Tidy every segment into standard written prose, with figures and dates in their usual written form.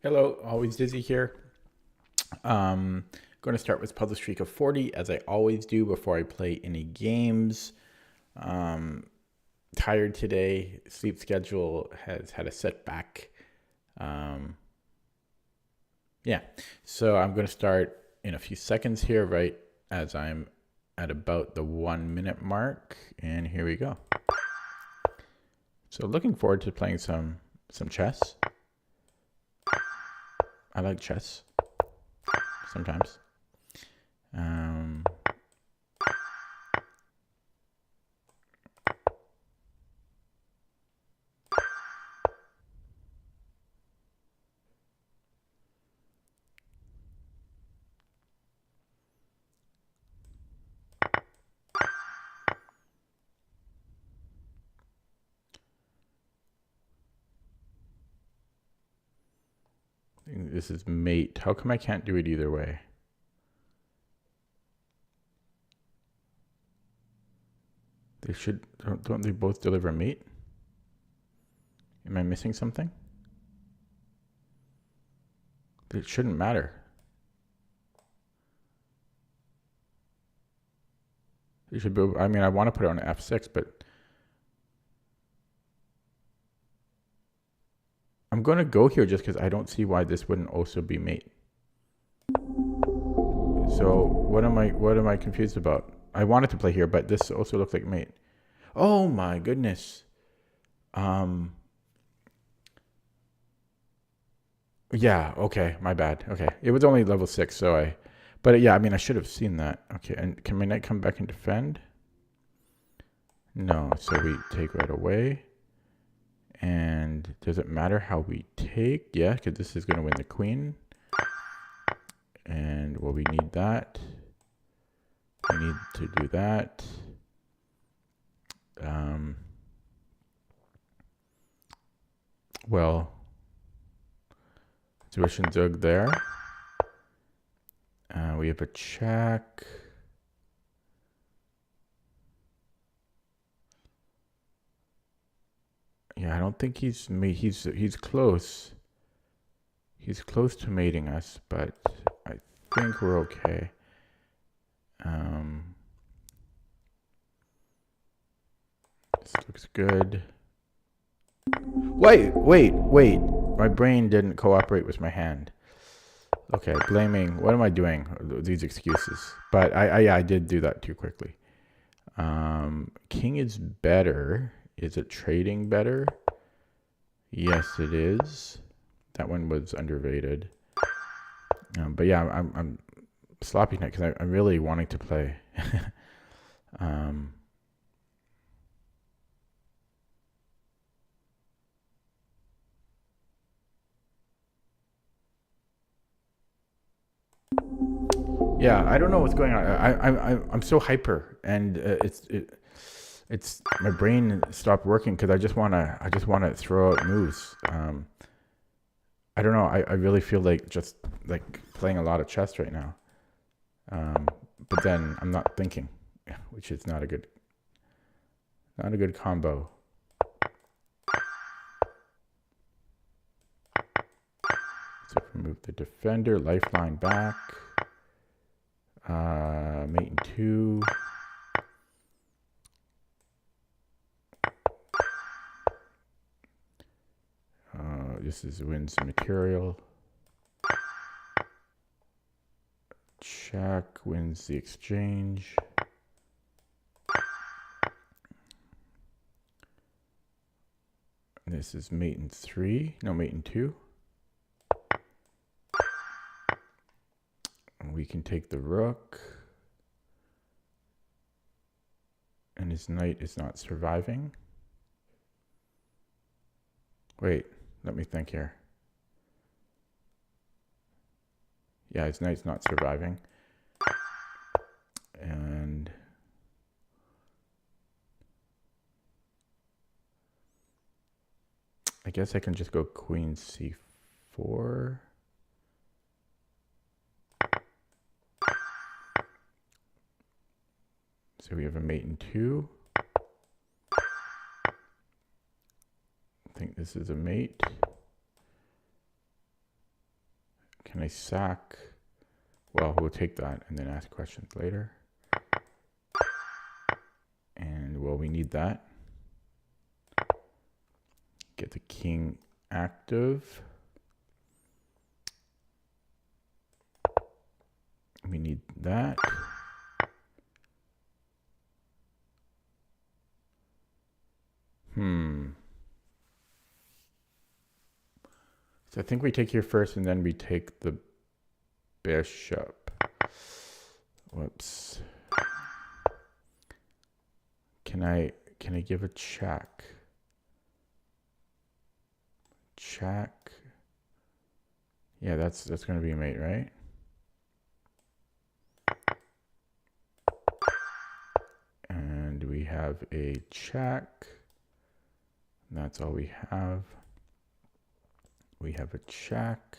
Hello, always Dizzy here. Going to start with puzzle streak of 40 as I always do before I play any games. Um, Tired today. Sleep schedule has had a setback. Um, yeah, so I'm going to start in a few seconds here, right as I'm at about the 1 minute mark. And here we go. So looking forward to playing some chess. I like chess sometimes. Um, This is mate. How come I can't do it either way? They should, don't they both deliver mate? Am I missing something? It shouldn't matter. It should be, I mean, I want to put it on F6, but I'm going to go here just because I don't see why this wouldn't also be mate. So what am I confused about? I wanted to play here, but this also looks like mate. Oh my goodness. Yeah, okay, my bad. Okay. It was only level 6, so but yeah, I mean, I should have seen that. Okay, and can my knight come back and defend? No, so we take right away. And does it matter how we take? Yeah, because this is going to win the queen. And well, we need that. We need to do that. Well, Zwischenzug there. We have a check. Yeah, I don't think he's close. He's close to mating us, but I think we're okay. This looks good. Wait. My brain didn't cooperate with my hand. Okay, blaming. What am I doing? These excuses. But I did do that too quickly. King is better. Is it trading better? Yes, it is. That one was underrated. But yeah, I'm sloppy tonight because I'm really wanting to play. Yeah, I don't know what's going on. I'm so hyper, and it's my brain stopped working because I just wanna throw out moves. I don't know. I really feel like just like playing a lot of chess right now. But then I'm not thinking, which is not a good combo. So remove the defender, lifeline back. Mate in 2. This wins the material. Check wins the exchange. This is mate in 3. No, mate in 2. And we can take the rook. And his knight is not surviving. Wait, let me think here. Yeah, his knight's not surviving. And I guess I can just go queen c4. So we have a mate in 2. I think this is a mate. sack? Well, we'll take that and then ask questions later. And well, we need that. Get the king active. We need that. So I think we take here first and then we take the bishop. Whoops. Can I give a check? Check. Yeah, that's going to be a mate, right? And we have a check. That's all we have. We have a check.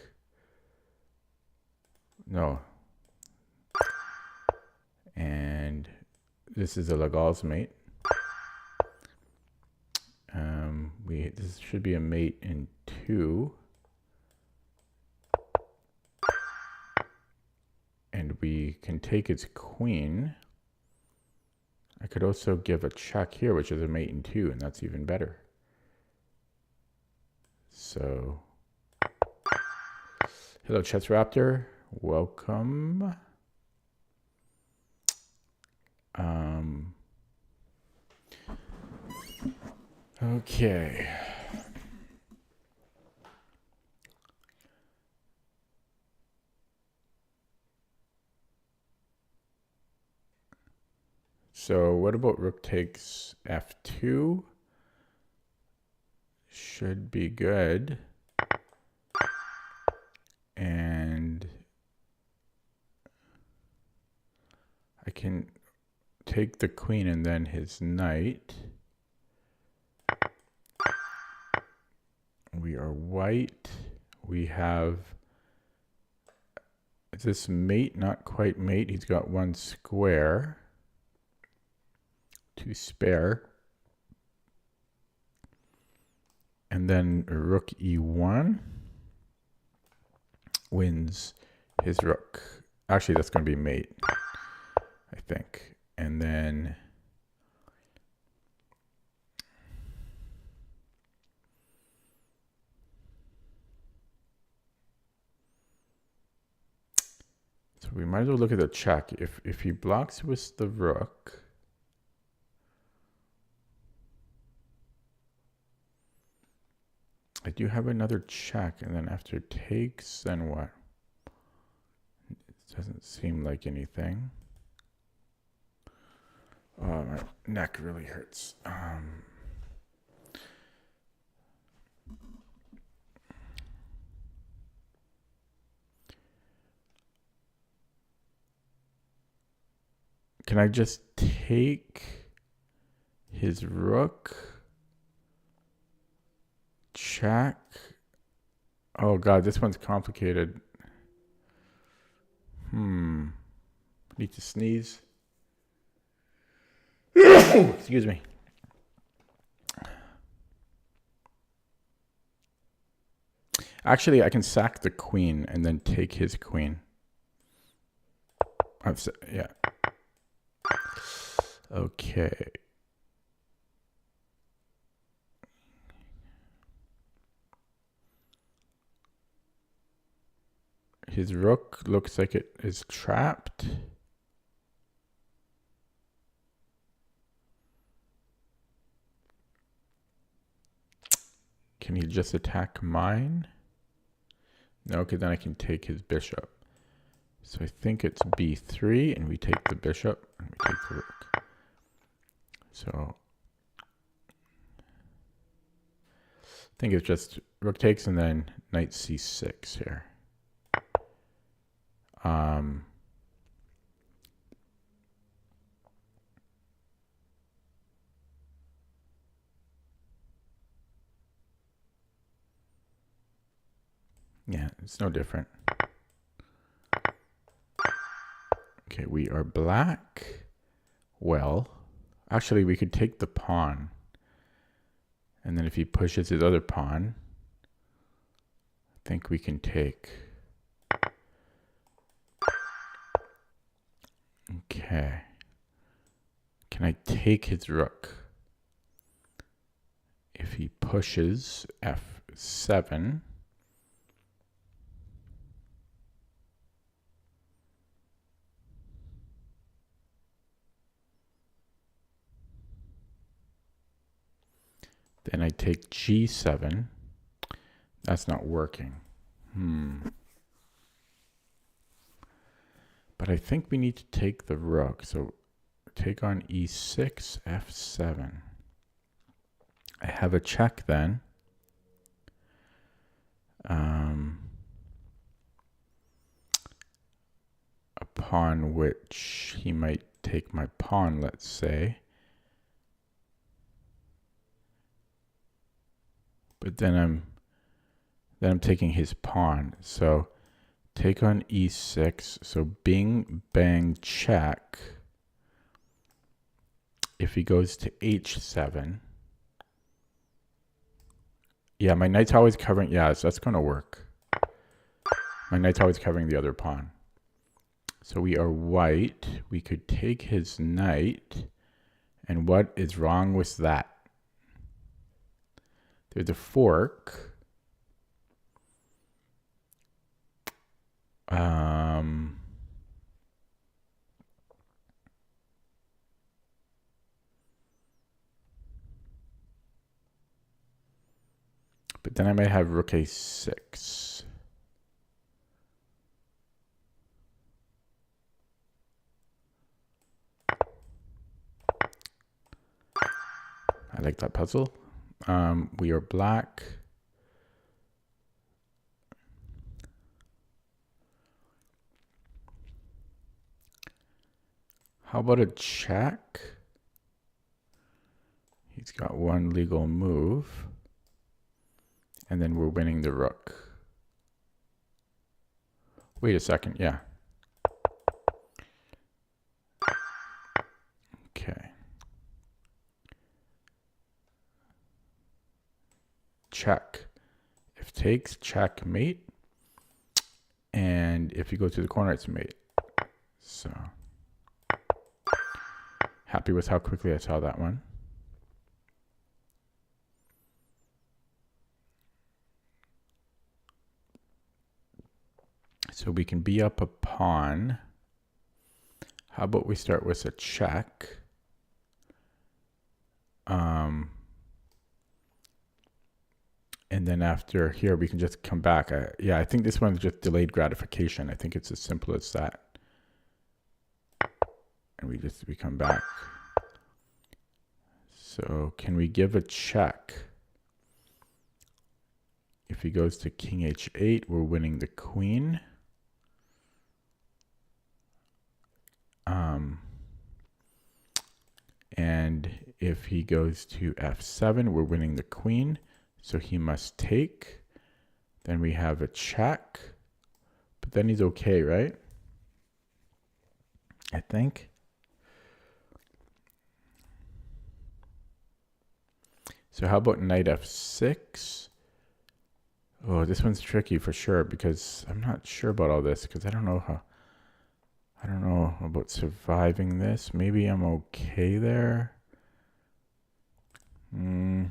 No. And this is a Legal's mate. This should be a mate in 2. And we can take its queen. I could also give a check here, which is a mate in 2, and that's even better. So, hello, Chess Raptor. Welcome. Okay. So what about rook takes f2? Should be good. And I can take the queen and then his knight. We are white. We have this mate, not quite mate. He's got 1 square to spare. And then rook e1 wins his rook. Actually, that's going to be mate, I think. And then so we might as well look at the check. If he blocks with the rook, I do have another check, and then after takes, then what? It doesn't seem like anything. Oh, my neck really hurts. Can I just take his rook? Check. Oh god, this one's complicated. Need to sneeze. Excuse me. Actually, I can sack the queen and then take his queen. Yeah. Okay. His rook looks like it is trapped. Can he just attack mine? No, because then I can take his bishop. So I think it's b3, and we take the bishop, and we take the rook. So I think it's just rook takes, and then knight c6 here. Yeah, it's no different. Okay, we are black. Well, actually, we could take the pawn. And then if he pushes his other pawn, I think we can take. Okay. Can I take his rook? If he pushes f7, then I take g7. That's not working. But I think we need to take the rook. So take on e6, f7. I have a check then. Upon which he might take my pawn, let's say. But then I'm taking his pawn. So take on e6. So bing, bang, check. If he goes to h7. Yeah, my knight's always covering. Yeah, so that's going to work. My knight's always covering the other pawn. So we are white. We could take his knight. And what is wrong with that? There's a fork. But then I might have rook a6. I like that puzzle. We are black. How about a check? He's got one legal move. And then we're winning the rook. Wait a second, yeah. Okay. Check. If takes, checkmate. And if you go to the corner, it's mate. So, happy with how quickly I saw that one. So we can be up a pawn. How about we start with a check? And then after here, we can just come back. Yeah, I think this one's just delayed gratification. I think it's as simple as that. And we come back. So can we give a check? If he goes to king h8, we're winning the queen. And if he goes to f7, we're winning the queen. So he must take. Then we have a check. But then he's okay, right? I think. So how about knight f6? Oh, this one's tricky for sure because I'm not sure about all this because I don't know about surviving this. Maybe I'm okay there. It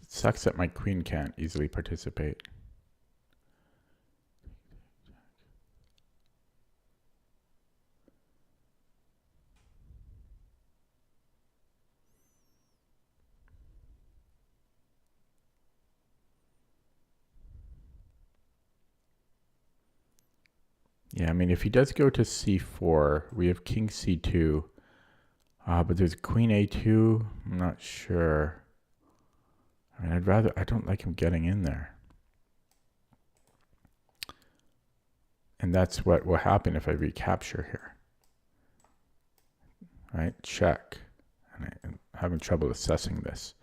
sucks that my queen can't easily participate. Yeah, I mean, if he does go to c4, we have king c2. But there's queen a2. I'm not sure. I mean, I don't like him getting in there. And that's what will happen if I recapture here. Right? Check. And I'm having trouble assessing this.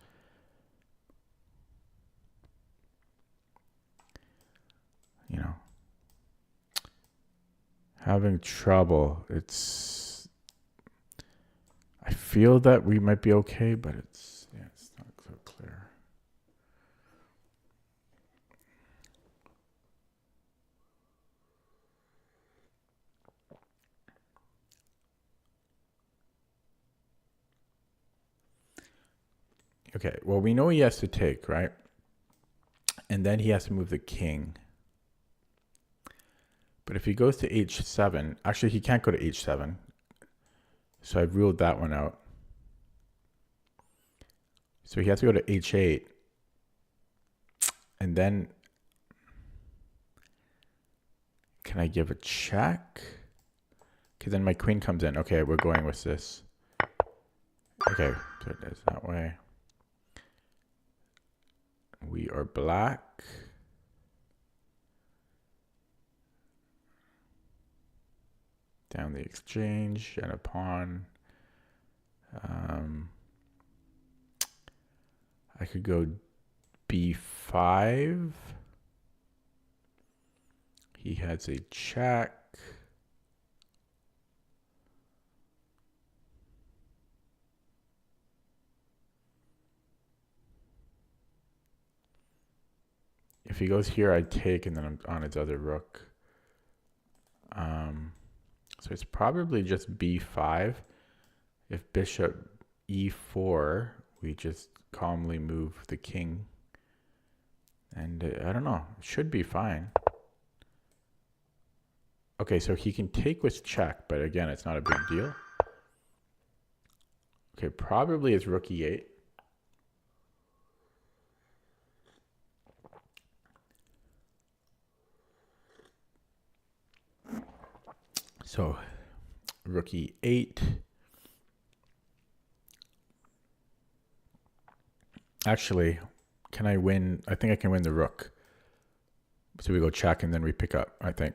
You know. Having trouble. I feel that we might be okay, but it's not so clear. Okay, well, we know he has to take, right? And then he has to move the king. But if he goes to h7, actually he can't go to h7. So I've ruled that one out. So he has to go to h8. And then can I give a check? Because then my queen comes in. Okay, we're going with this. Okay, so it is that way. We are black. Down the exchange and a pawn. I could go b5. He has a check. If he goes here, I take, and then I'm on his other rook. So it's probably just b5. If bishop e4, we just calmly move the king. And I don't know, it should be fine. Okay, so he can take with check, but again, it's not a big deal. Okay, probably it's rook e8. So rook e8. Actually, can I win? I think I can win the rook. So we go check and then we pick up, I think.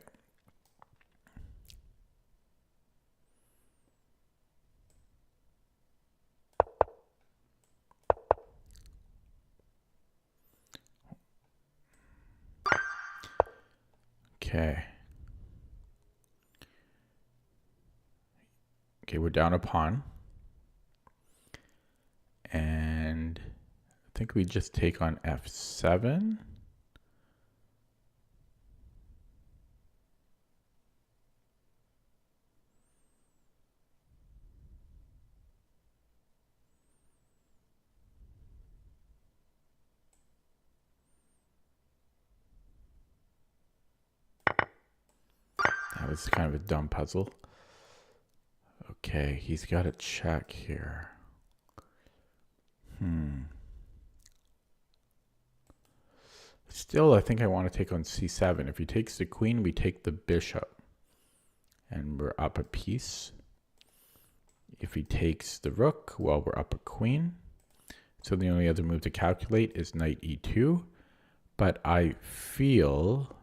Okay. Okay, we're down a pawn. And I think we just take on f7. That was kind of a dumb puzzle. Okay, he's got a check here. Still, I think I want to take on c7. If he takes the queen, we take the bishop. And we're up a piece. If he takes the rook, well, we're up a queen. So the only other move to calculate is knight e2. But I feel...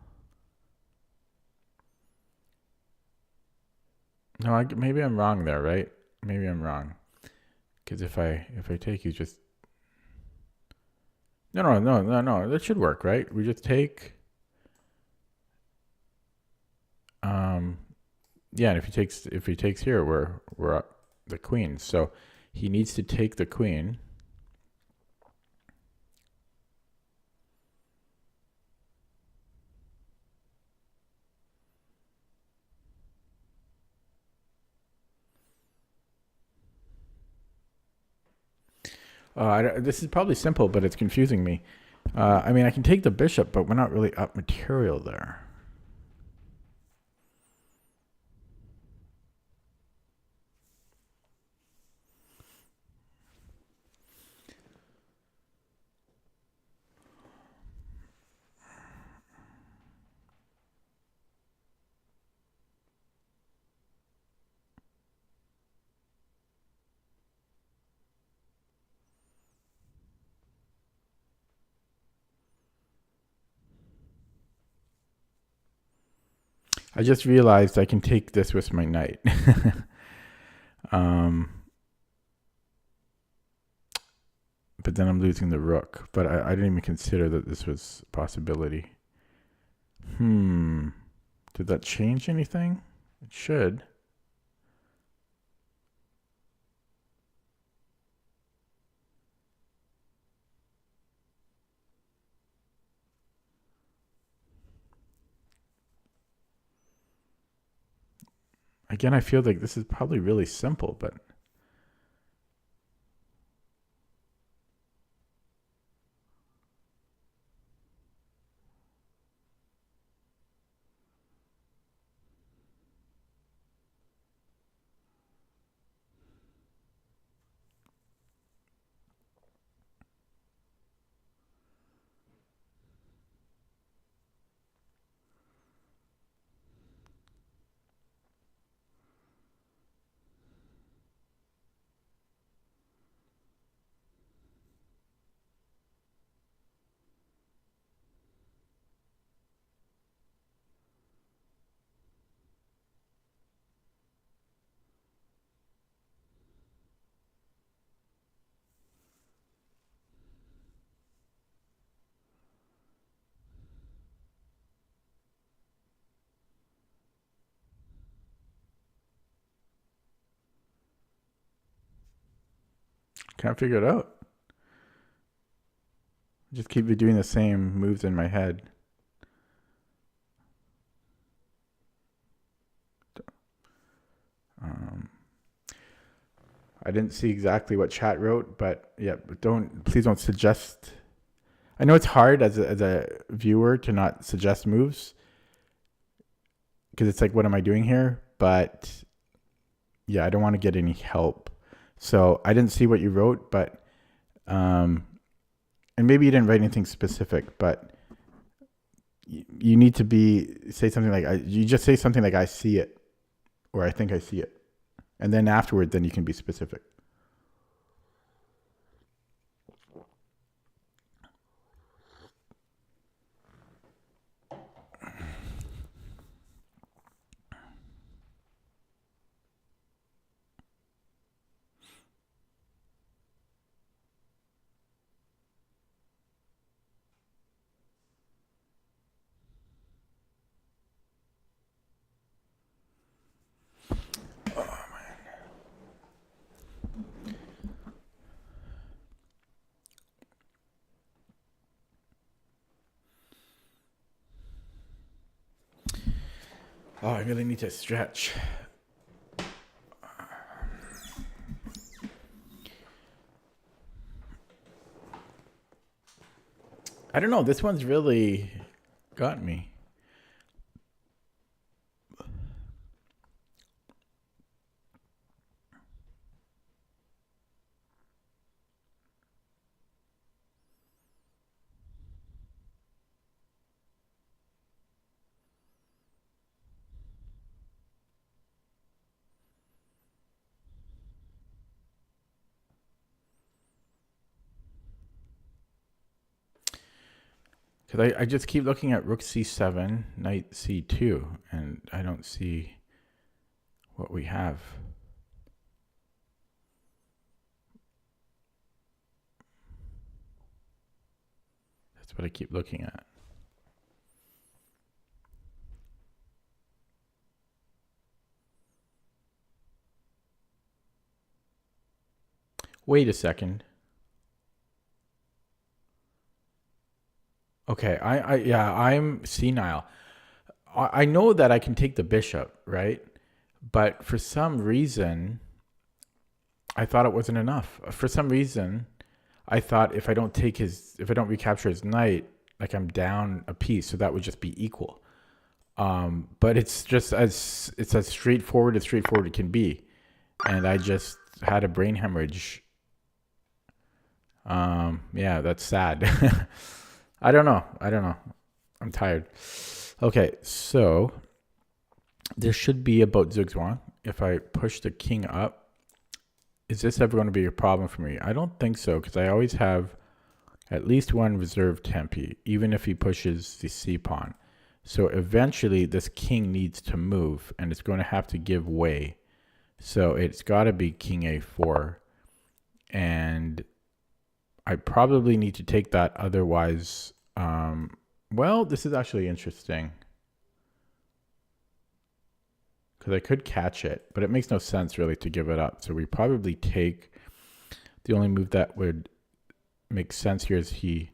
No, maybe I'm wrong there, right? Maybe I'm wrong. Because if I take, you just... No. That should work, right? We just take... Yeah, and if he takes here, we're up the queen. So he needs to take the queen. This is probably simple, but it's confusing me. I mean, I can take the bishop, but we're not really up material there. I just realized I can take this with my knight. But then I'm losing the rook. But I didn't even consider that this was a possibility. Did that change anything? It should. Again, I feel like this is probably really simple, but... Can't figure it out. Just keep doing the same moves in my head. I didn't see exactly what chat wrote, but yeah, please don't suggest. I know it's hard as a viewer to not suggest moves because it's like, what am I doing here? But yeah, I don't want to get any help. So I didn't see what you wrote, but and maybe you didn't write anything specific, but you need to say something like, you just say something like, I see it, or I think I see it. And then afterward, then you can be specific. Oh, I really need to stretch. I don't know. This one's really got me. Because I just keep looking at rook c7, knight c2, and I don't see what we have. That's what I keep looking at. Wait a second. Okay, I'm senile. I know that I can take the bishop, right? But for some reason, I thought it wasn't enough. For some reason, I thought if I don't recapture his knight, like I'm down a piece, so that would just be equal. But it's just as straightforward as it can be, and I just had a brain hemorrhage. Yeah, that's sad. I don't know. I'm tired. Okay, so this should be about Zugzwang. If I push the king up, is this ever going to be a problem for me? I don't think so, because I always have at least one reserve tempi, even if he pushes the c-pawn. So eventually this king needs to move, and it's going to have to give way. So it's got to be king a4. And I probably need to take that, otherwise, well, this is actually interesting. Because I could catch it, but it makes no sense really to give it up. So we probably take, the only move that would make sense here is he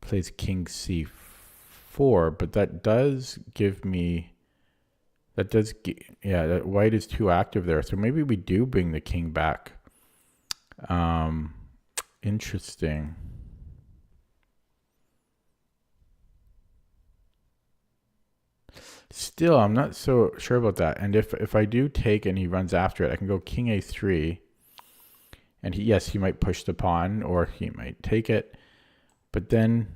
plays king c4, but that does give me, yeah, that white is too active there. So maybe we do bring the king back. Interesting. Still, I'm not so sure about that. And if I do take and he runs after it, I can go king a3. And he might push the pawn, or he might take it. But then,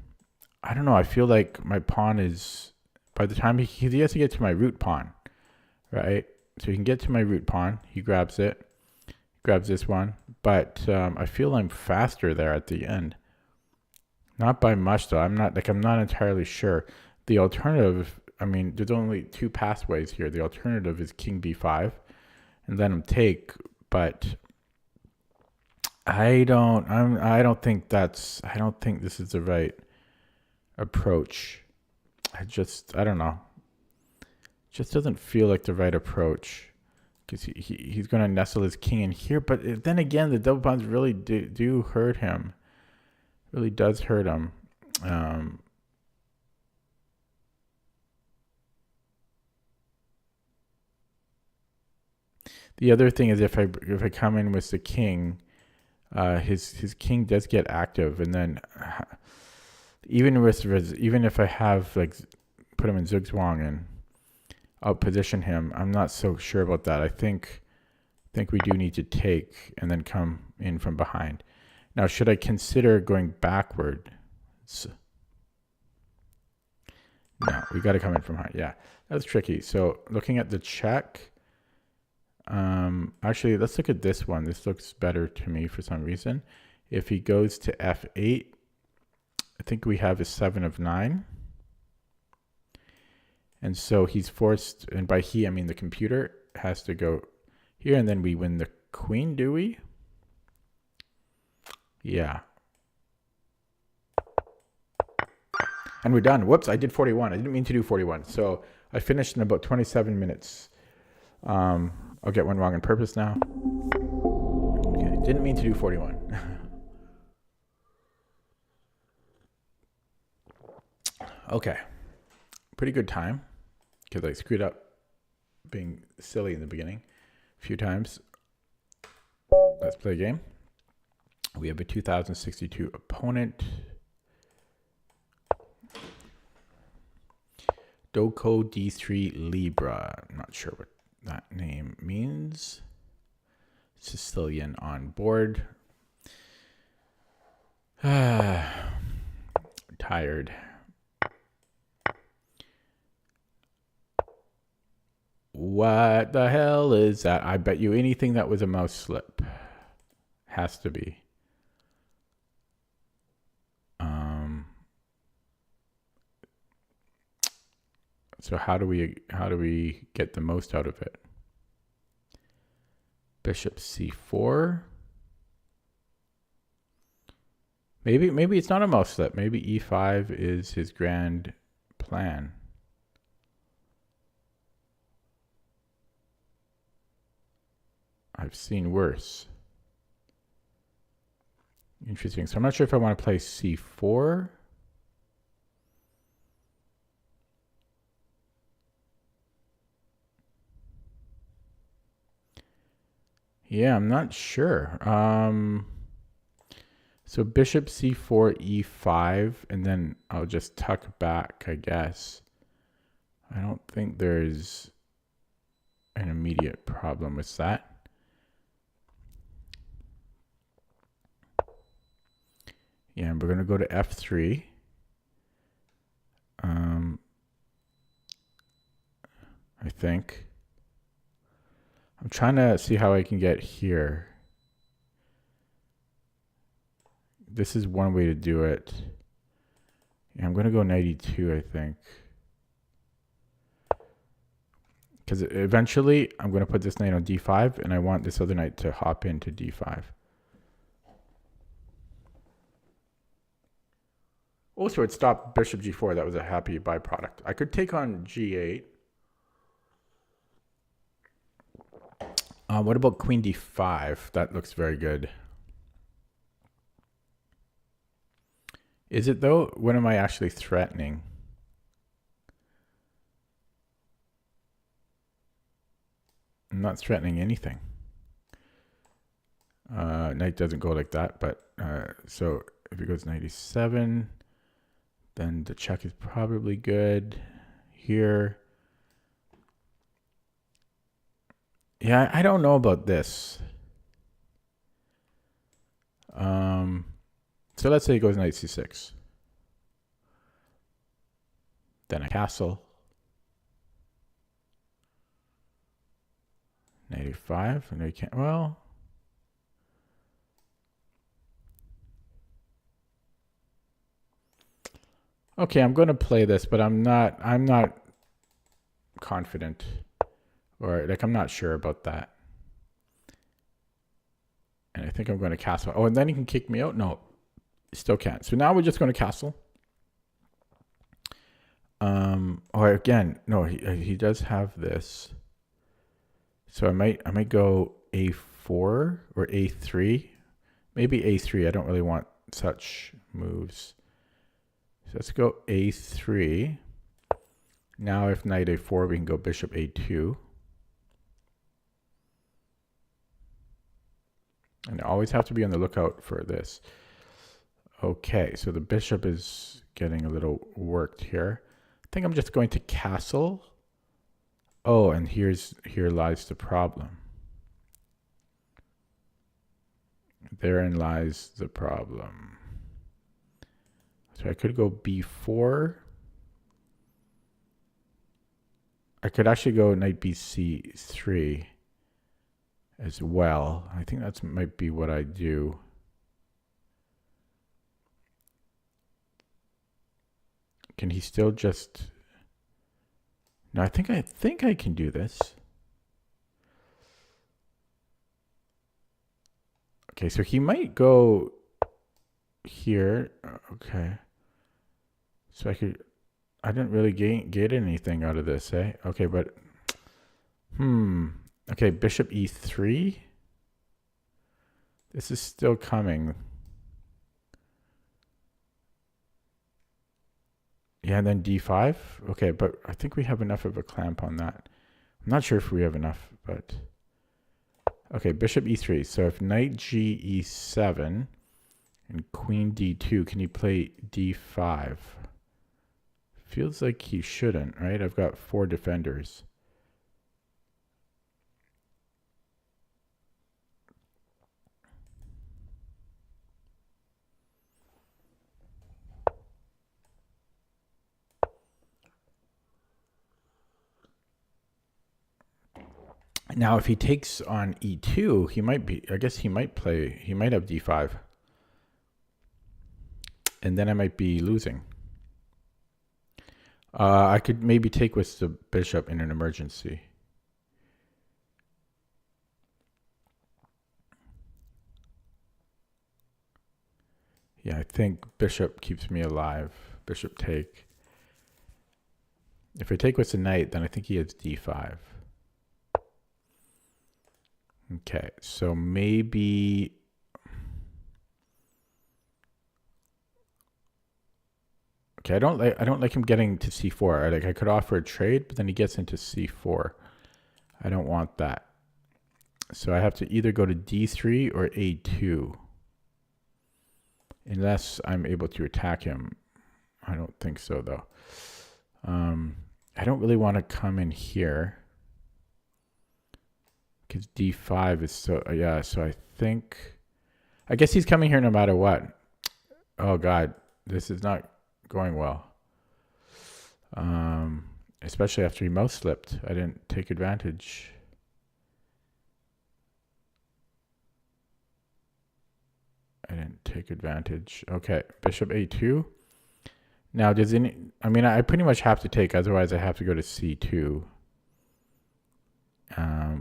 I don't know, I feel like my pawn is, by the time he has to get to my root pawn, right? So he can get to my root pawn. He grabs it, grabs this one. But I feel I'm faster there at the end. Not by much, though. I'm not entirely sure. The alternative, I mean, there's only two pathways here. The alternative is king b5 and let him take, but I don't think this is the right approach. I don't know. It just doesn't feel like the right approach. because he's going to nestle his king in here. But then again, the double pawns really do hurt him. Really does hurt him. The other thing is if I come in with the king, his king does get active, and then even if I have like put him in Zugzwang and outposition him, I'm not so sure about that. I think we do need to take and then come in from behind. Now, should I consider going backward? No, we got to come in from behind. Yeah, that's tricky. So looking at the check. Actually, let's look at this one. This looks better to me for some reason. If he goes to F8, I think we have a 7 of 9. And so he's forced, and by he, I mean the computer, has to go here, and then we win the queen, do we? Yeah. And we're done. Whoops, I did 41. I didn't mean to do 41. So I finished in about 27 minutes. I'll get one wrong on purpose now. Okay, didn't mean to do 41. Okay, pretty good time because I screwed up being silly in the beginning a few times. Let's play a game. We have a 2062 opponent. Doko D3 Libra. I'm not sure what that name means. Sicilian on board. Tired. What the hell is that? I bet you anything that was a mouse slip. Has to be. So how do we get the most out of it? Bishop C4. Maybe it's not a mouse slip. Maybe E5 is his grand plan. I've seen worse. Interesting. So I'm not sure if I want to play C4. Yeah, I'm not sure. So bishop C4, E5, and then I'll just tuck back, I guess. I don't think there's an immediate problem with that. Yeah, and we're going to go to F3. I think. I'm trying to see how I can get here. This is one way to do it. Yeah, I'm going to go 92, I think. Because eventually, I'm going to put this knight on D5, and I want this other knight to hop into D5. Also, it stopped bishop G4. That was a happy byproduct. I could take on G8. What about queen D5? That looks very good. Is it though? What am I actually threatening? I'm not threatening anything. Knight doesn't go like that, but so if it goes 97, then the check is probably good here. Yeah, I don't know about this. So let's say it goes knight c6. Then a castle. Knight e5. And we can't. Well. Okay, I'm going to play this, but I'm not confident. Or like I'm not sure about that. And I think I'm going to castle. Oh, and then he can kick me out? No, still can't. So now we're just going to castle. Or again, no, he does have this. So I might go a4 or a3. Maybe a3. I don't really want such moves. So let's go a3. Now if knight a4, we can go bishop a2. And I always have to be on the lookout for this. Okay, so the bishop is getting a little worked here. I think I'm just going to castle. Oh, and here lies the problem. Therein lies the problem. So I could go b4. I could actually go knight bc3 as well. I think that might be what I do. Can he still just... No, I think I can do this. Okay, so he might go here. Okay. So I didn't really get anything out of this, eh? Okay, but okay, bishop e3. This is still coming. Yeah, and then d5. Okay, but I think we have enough of a clamp on that. I'm not sure if we have enough, but... Okay, bishop e3. So if knight g e7 and queen d2, can he play d5? Feels like he shouldn't, right? I've got 4 defenders. Now, if he takes on e2, he might be, I guess he might have d5. And then I might be losing. I could maybe take with the bishop in an emergency. Yeah, I think bishop keeps me alive. Bishop take. If I take with the knight, then I think he has d5. Okay, so maybe... Okay, I don't like him getting to c4. I could offer a trade, but then he gets into c4. I don't want that. So I have to either go to d3 or a2. Unless I'm able to attack him. I don't think so, though. I don't really want to come in here. Because d5 is so... yeah, so I think... I guess he's coming here no matter what. Oh, God. This is not going well. Especially after he mouse slipped. I didn't take advantage. Okay, bishop a2. Now, does any... I mean, I pretty much have to take, otherwise I have to go to c2.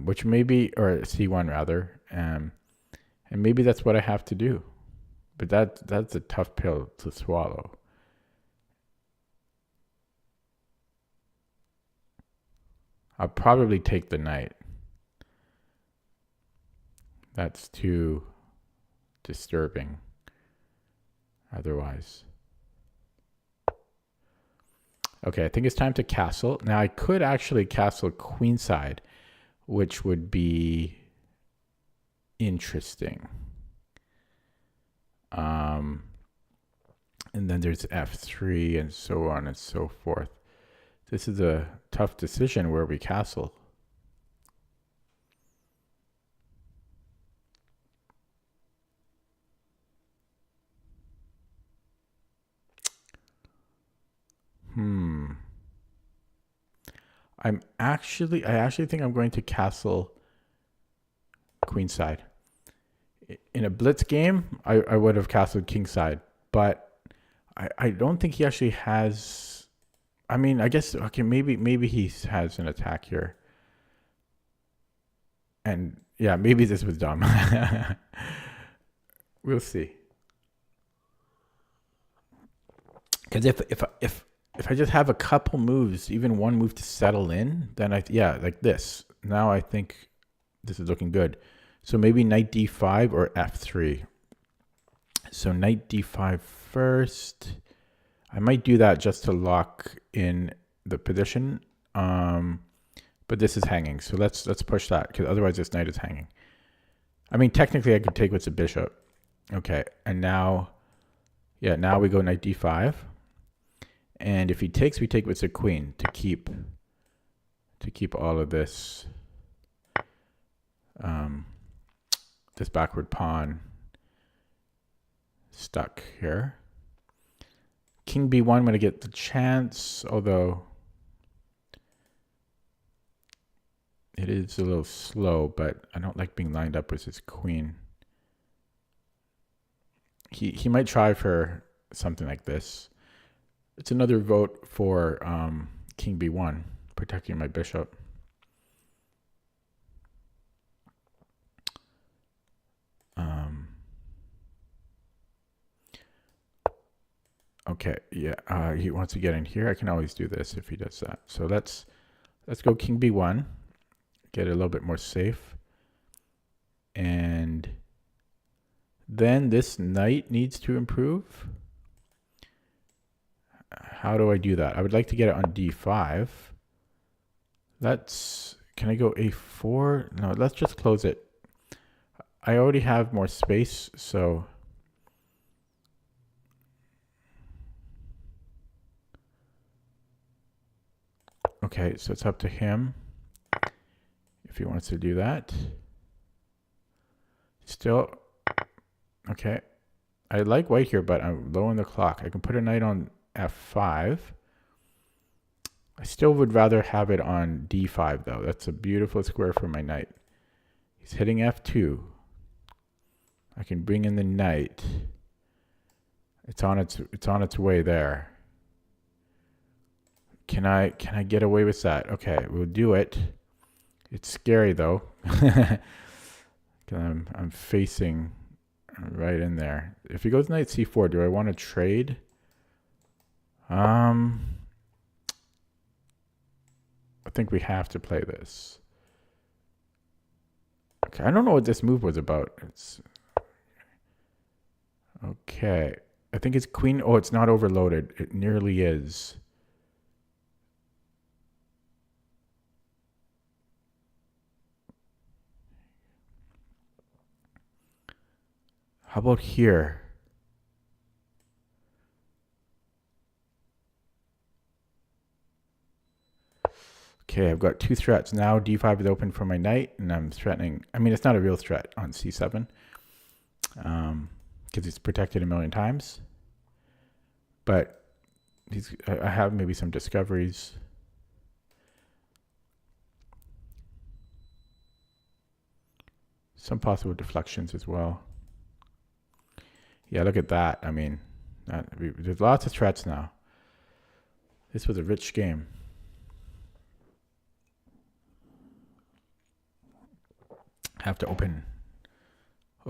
Which maybe... Or c1, rather. And maybe that's what I have to do. But that's a tough pill to swallow. I'll probably take the knight. That's too disturbing otherwise. Okay, I think it's time to castle. Now I could actually castle queenside, which would be interesting. And then there's f3 and so on and so forth. This is a tough decision where we castle. I actually think I'm going to castle queenside. In a blitz game, I would have castled kingside, but I don't think he actually has... I mean, I guess, okay, maybe he has an attack here. And yeah, maybe this was dumb. We'll see. Because if I just have a couple moves, even one move to settle in, then like this. Now I think This is looking good. So maybe knight d5 or f3. So knight d5 first. I might do that just to lock in the position. But this is hanging, so let's push that, because otherwise this knight is hanging. I mean, technically I could take with the bishop. Okay, and now, yeah, now we go knight d5. And if he takes, we take with the queen to keep all of this this backward pawn stuck here. King b1, I'm going to get the chance, although it is a little slow, but I don't like being lined up with his queen. He might try for something like this. It's another vote for King b1, protecting my bishop. Okay, yeah, he wants to get in here. I can always do this if he does that. So let's go King b1, get it a little bit more safe. And then this knight needs to improve. How do I do that? I would like to get it on d5. Can I go a4? No, let's just close it. I already have more space, so okay, so it's up to him if he wants to do that. Still, okay. I like white here, but I'm low on the clock. I can put a knight on f5. I still would rather have it on d5, though. That's a beautiful square for my knight. He's hitting f2. I can bring in the knight. It's on its way there. Can I get away with that? Okay, we'll do it. It's scary though. I'm facing right in there. If he goes knight c4, do I want to trade? I think we have to play this. Okay, I don't know what this move was about. It's okay. I think it's queen. Oh, it's not overloaded. It nearly is. How about here? Okay, I've got two threats now. d5 is open for my knight, and I'm threatening. I mean, it's not a real threat on c7 because it's protected a million times. But I have maybe some discoveries. Some possible deflections as well. Yeah, look at that. I mean, there's lots of threats now. This was a rich game. Have to open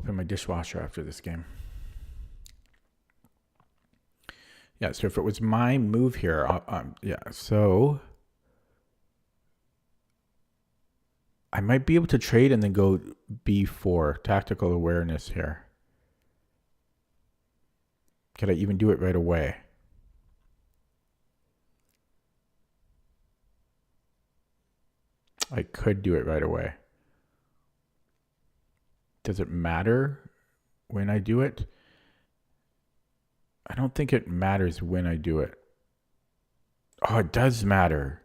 my dishwasher after this game. Yeah, so if it was my move here, yeah, so I might be able to trade and then go b4, tactical awareness here. Could I even do it right away? I could do it right away. Does it matter when I do it? I don't think it matters when I do it. Oh, it does matter.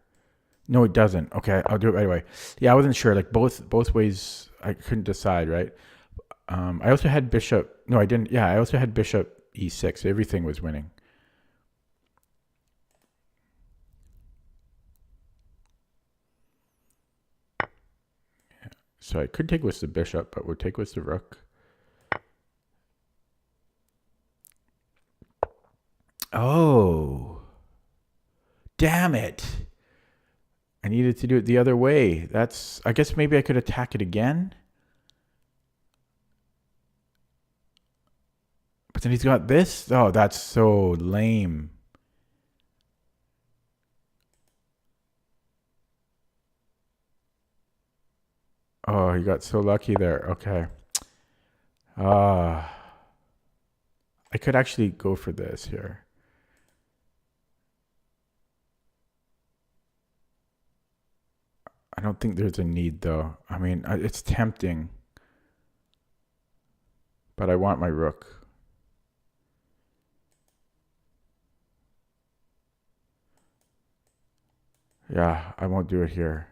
No, it doesn't. Okay, I'll do it right away. Yeah, I wasn't sure. Like both ways, I couldn't decide, right? I also had bishop. No, I didn't. Yeah, I also had bishop e6. Everything was winning. Yeah. So I could take with the bishop, but we'll take with the rook. Oh, damn it. I needed to do it the other way. I guess maybe I could attack it again. But then he's got this. Oh, that's so lame. Oh, he got so lucky there. Okay. Ah, I could actually go for this here. I don't think there's a need though. I mean, it's tempting, but I want my rook. Yeah, I won't do it here.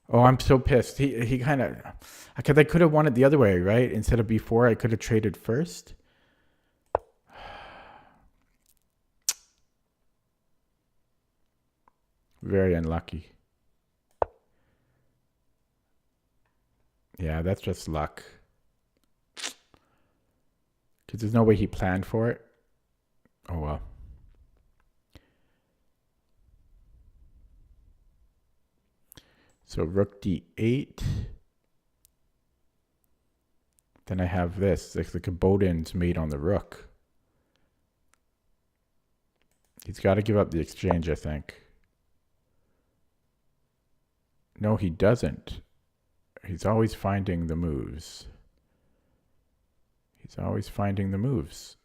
Oh, I'm so pissed. He kind of, because I could have won it the other way, right? Instead of before, I could have traded first. Very unlucky. Yeah, that's just luck. Because there's no way he planned for it. Oh, well. So rook d8. Then I have this. Like the Gabodin's made on the rook. He's got to give up the exchange, I think. No, he doesn't. He's always finding the moves. He's always finding the moves.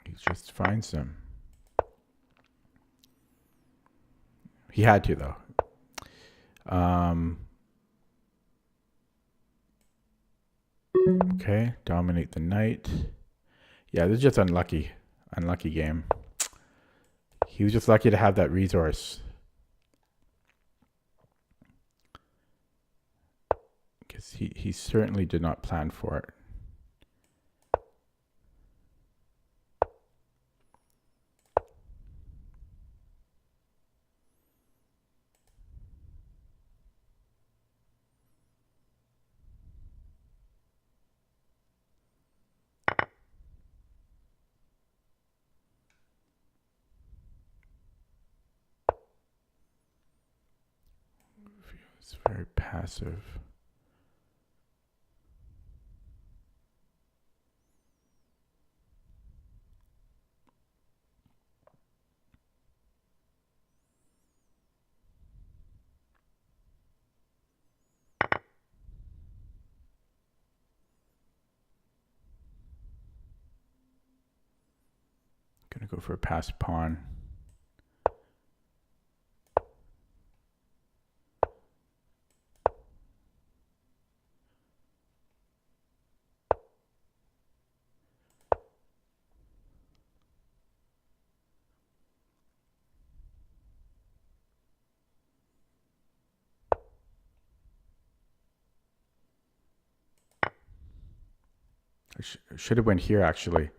He just finds them. He had to, though. Okay, dominate the knight. Yeah, this is just unlucky. Unlucky game. He was just lucky to have that resource. Because he certainly did not plan for it. It's very passive. Gonna go for a passed pawn. I should have went here, actually.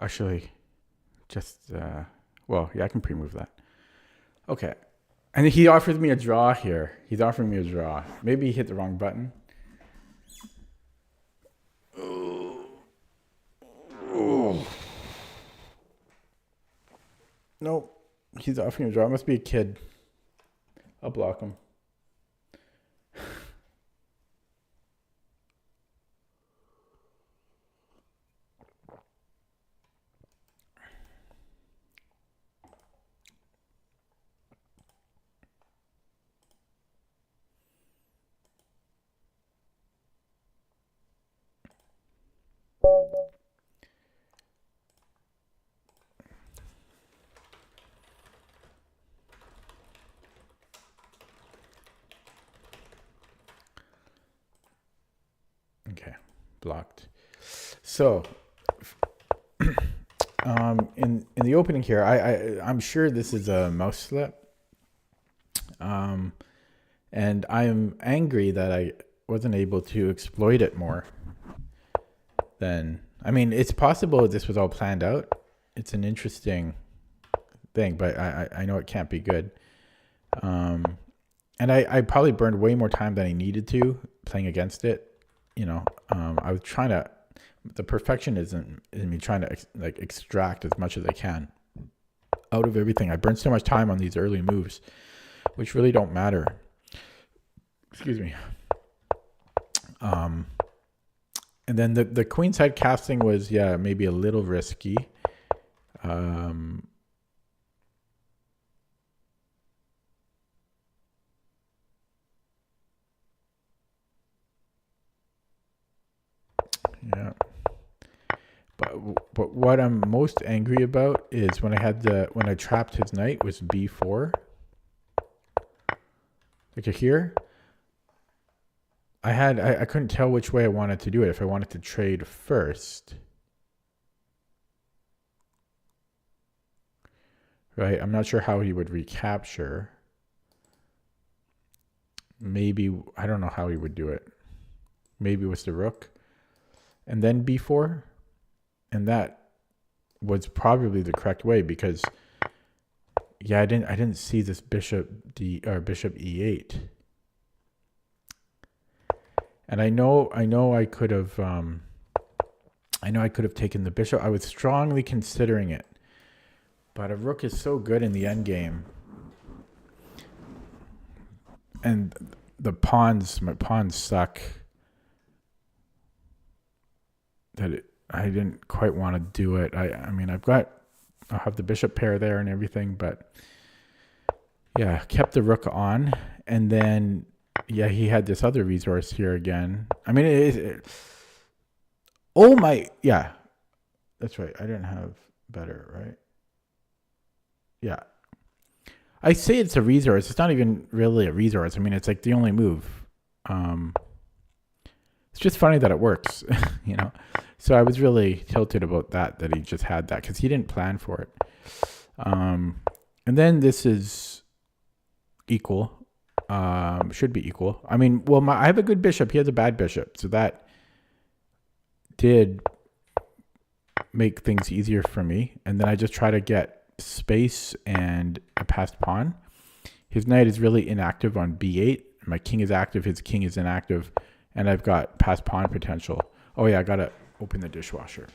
Actually, just, well, yeah, I can pre-move that. Okay. And he offers me a draw here. He's offering me a draw. Maybe he hit the wrong button. Oh. Nope. He's offering a draw. It must be a kid. I'll block him. Okay. blocked. So, in the opening here, I'm sure this is a mouse slip. And I'm angry that I wasn't able to exploit it more. Then, I mean, it's possible this was all planned out. It's an interesting thing, but I know it can't be good. And I probably burned way more time than I needed to playing against it. I was trying to, the perfectionism in me trying to like extract as much as I can out of everything. I burned so much time on these early moves, which really don't matter. Excuse me. And then the queenside casting was, maybe a little risky. Yeah. But what I'm most angry about is when I trapped his knight was b4. Like here, I couldn't tell which way I wanted to do it. If I wanted to trade first, right? I'm not sure how he would recapture. Maybe, I don't know how he would do it. Maybe it was the rook and then b4. And that was probably the correct way because, I didn't see this bishop e8. And I know I could have taken the bishop. I was strongly considering it. But a rook is so good in the endgame. And my pawns suck. That I didn't quite want to do it. I mean, I'll have the bishop pair there and everything, but kept the rook on. And then, he had this other resource here again. I mean, that's right. I didn't have better, right? Yeah. I say it's a resource. It's not even really a resource. I mean, it's like the only move. It's just funny that it works, So I was really tilted about that he just had that because he didn't plan for it. And then this is equal. Should be equal. I mean, well, I have a good bishop. He has a bad bishop. So that did make things easier for me. And then I just try to get space and a passed pawn. His knight is really inactive on b8. My king is active. His king is inactive. And I've got passed pawn potential. Oh, yeah, I got to open the dishwasher.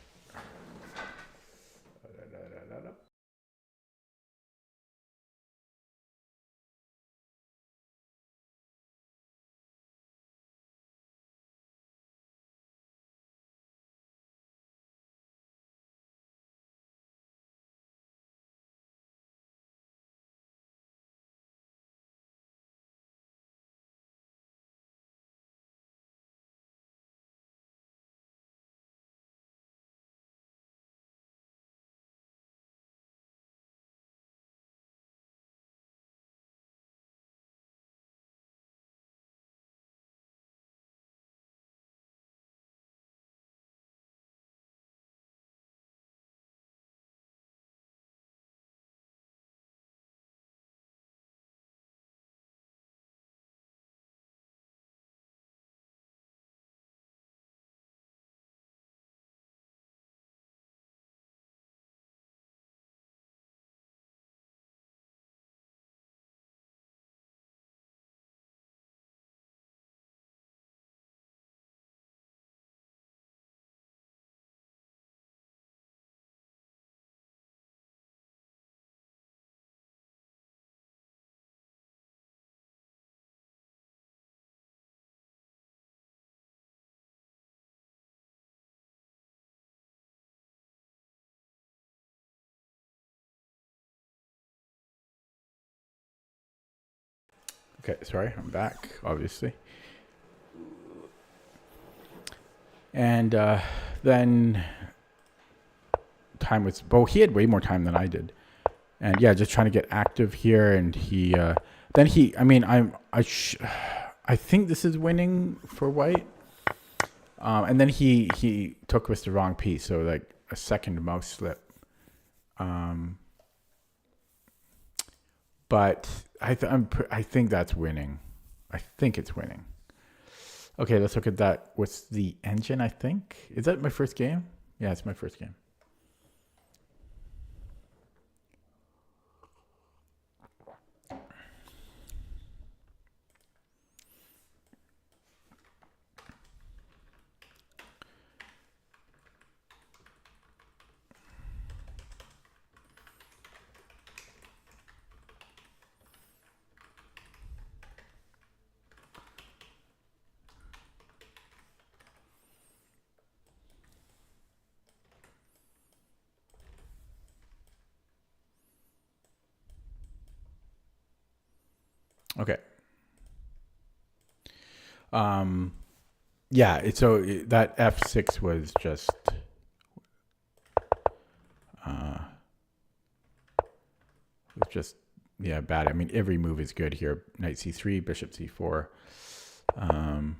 Okay, sorry, I'm back, obviously. And then time was, he had way more time than I did. And just trying to get active here. And I think this is winning for white. And then he took with the wrong piece, so like a second mouse slip. But I think that's winning. I think it's winning. Okay, let's look at that. What's the engine? I think is that my first game? Yeah, it's my first game. Okay. Yeah, so that F6 was just yeah, bad. I mean, every move is good here. Knight C3, bishop C4. And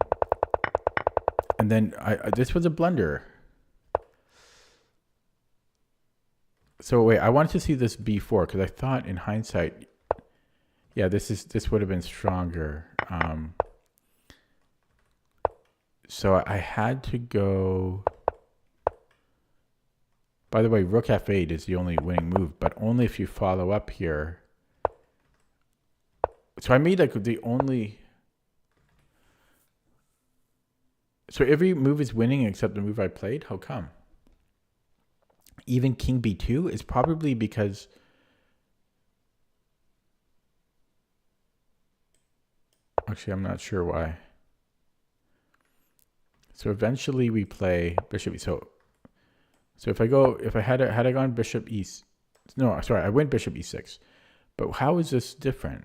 then this was a blunder. So wait, I wanted to see this B4 because I thought in hindsight, yeah, this would have been stronger. So I had to go. By the way, rook F8 is the only winning move, but only if you follow up here. So I made like the only. So every move is winning except the move I played. How come? Even King B2 is probably because. Actually, I'm not sure why. So eventually we play bishop. So if I had gone bishop E, no, sorry, I went bishop E6. But how is this different?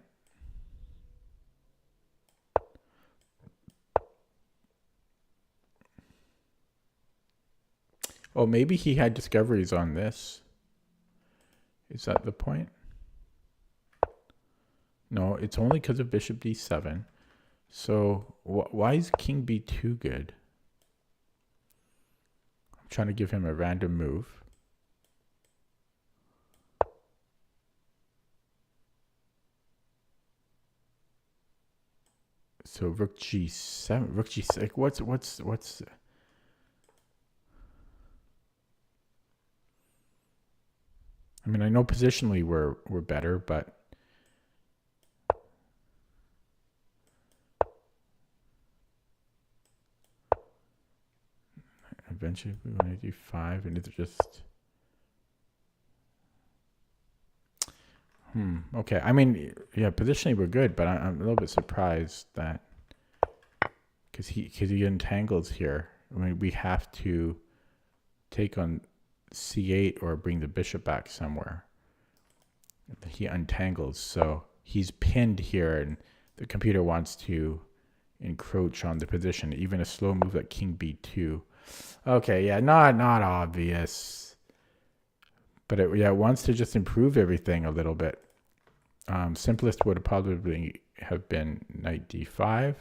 Oh, maybe he had discoveries on this. Is that the point? No, it's only because of bishop D7. So why is King B2 good? I'm trying to give him a random move. So rook G7, rook G6. Like what's? I mean, I know positionally we're better, but. Eventually we want to do 5 and it's just okay. I mean, yeah, positionally we're good, but I'm a little bit surprised that because he entangles here. I mean, we have to take on C8 or bring the bishop back somewhere. He untangles, so he's pinned here and the computer wants to encroach on the position. Even a slow move like King B2. Okay, yeah, not obvious, but it wants to just improve everything a little bit. Simplest would probably have been Knight D5,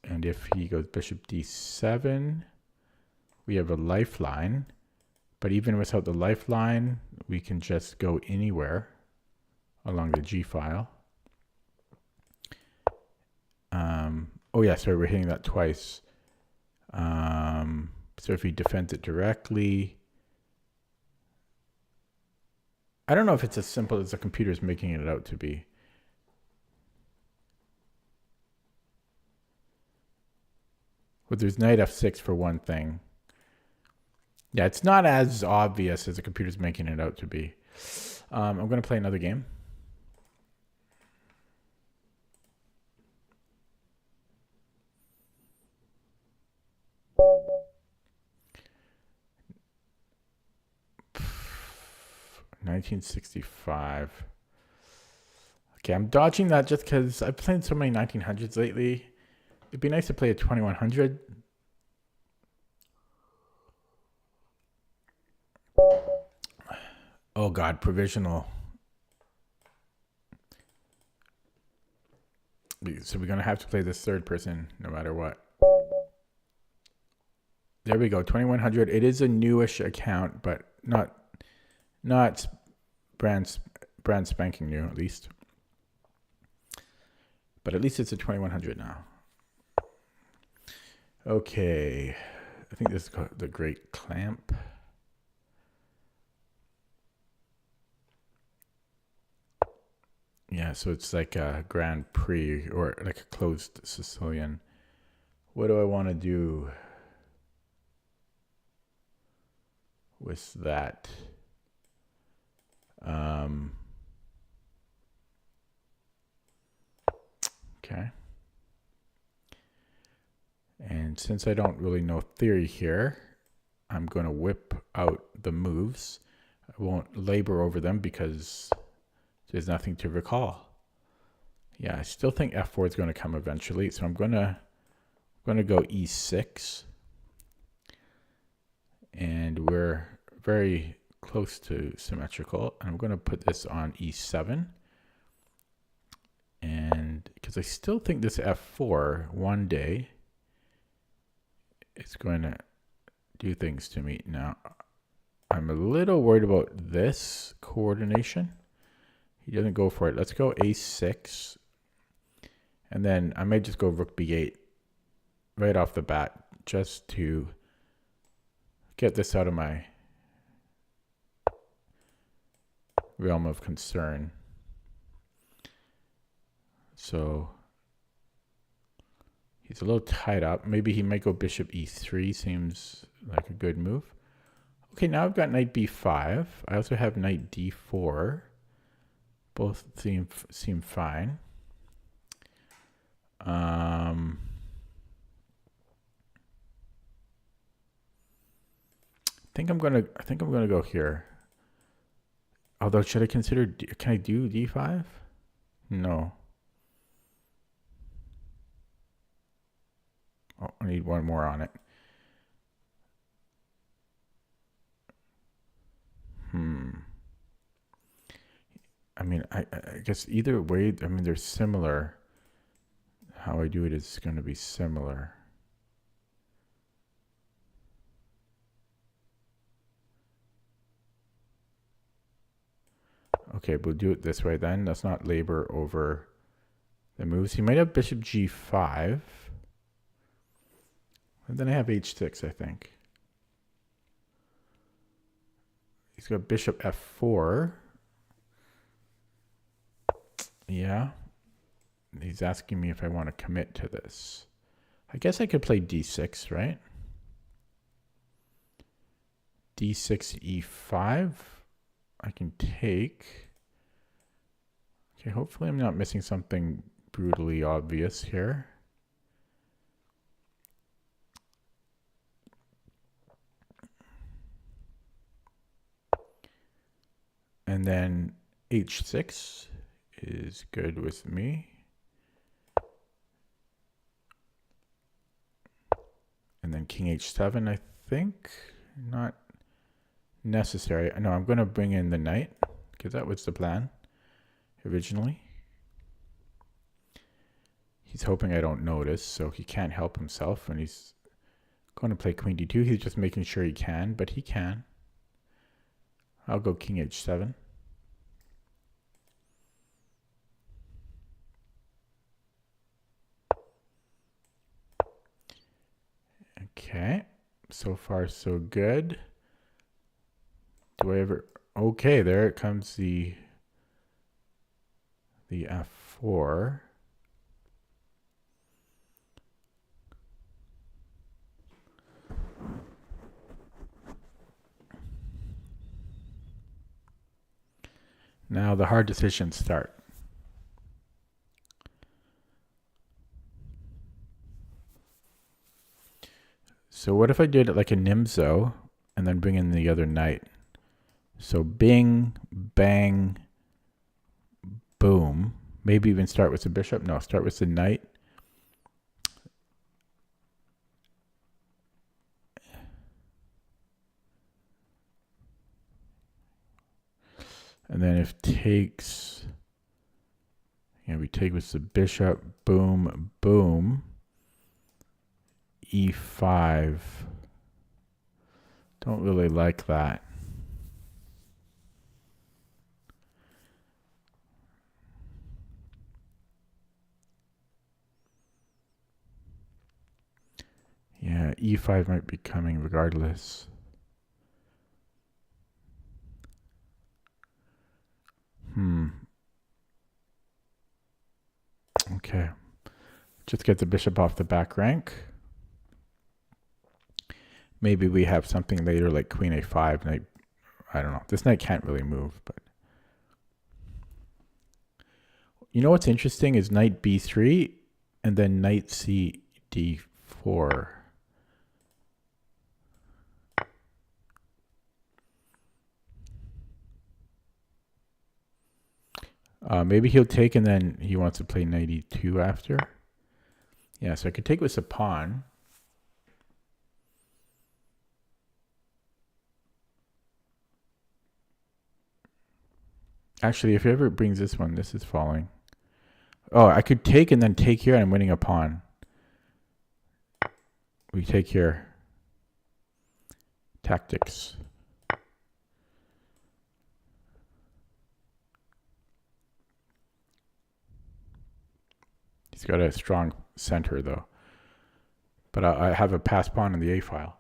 and if he goes Bishop D7, we have a lifeline. But even without the lifeline, we can just go anywhere along the G file. Oh yeah, sorry, we're hitting that twice. So if he defends it directly, I don't know if it's as simple as the computer's making it out to be. Well, there's Knight F6 for one thing. Yeah, it's not as obvious as the computer's making it out to be. I'm going to play another game. $1965. Okay, I'm dodging that just because I've played so many 1900s lately. It'd be nice to play a 2100. Oh God, provisional. So we're gonna have to play this third person no matter what. There we go, 2100. It is a newish account, but not brand spanking new, at least. But at least it's a 2100 now. Okay, I think this is called the Great Clamp. Yeah, so it's like a Grand Prix or like a closed Sicilian. What do I want to do with that? Okay. And since I don't really know theory here, I'm going to whip out the moves. I won't labor over them because there's nothing to recall. Yeah, I still think f4 is going to come eventually, so I'm going to go e6. And we're very close to symmetrical. I'm going to put this on e7. And because I still think this f4 one day is going to do things to me. Now, I'm a little worried about this coordination. He doesn't go for it. Let's go a6. And then I might just go rook b8 right off the bat just to get this out of my realm of concern. So he's a little tied up. Maybe he might go bishop e3. Seems like a good move. Okay, now I've got knight b5. I also have knight d4. Both seem fine. I think I'm gonna go here. Although, should I consider? Can I do d5? No. Oh, I need one more on it. I mean, I guess either way, I mean, they're similar. How I do it is going to be similar. Okay, we'll do it this way then. Let's not labor over the moves. He might have bishop g5. And then I have h6, I think. He's got bishop f4. Yeah. He's asking me if I want to commit to this. I guess I could play d6, right? d6, e5. I can take. Okay, hopefully I'm not missing something brutally obvious here. And then h6 is good with me. And then king h7, I think. Not necessary. No, I'm going to bring in the knight because that was the plan originally. He's hoping I don't notice, so he can't help himself, and he's going to play queen d2. He's just making sure he can, but he can. I'll go king h7. Okay, so far so good. Do I ever... Okay, there it comes the f4. Now the hard decisions start. So what if I did it like a Nimzo and then bring in the other knight? So bing, bang, boom. Maybe even start with the bishop. No, start with the knight. And then if takes, yeah, we take with the bishop, boom, boom, e5. Don't really like that. Yeah, e5 might be coming regardless. Okay. Just get the bishop off the back rank. Maybe we have something later like queen a5. Knight, I don't know. This knight can't really move, but you know what's interesting is knight b3 and then knight c d4. Maybe he'll take and then he wants to play knight e2 after. Yeah, so I could take with a pawn. Actually, if he ever brings this one, this is falling. Oh, I could take and then take here and I'm winning a pawn. We take here. Tactics. He's got a strong center though. But I have a pass pawn in the A file.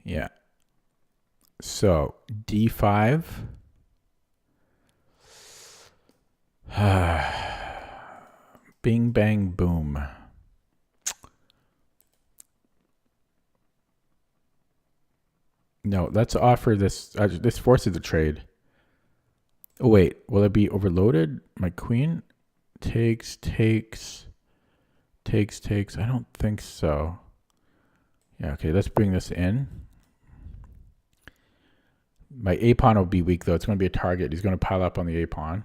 Yeah. So d5. Bing, bang, boom. No, let's offer this. This forces a trade. Oh, wait. Will it be overloaded? My queen takes. I don't think so. Yeah, okay. Let's bring this in. My A pawn will be weak, though. It's going to be a target. He's going to pile up on the A pawn.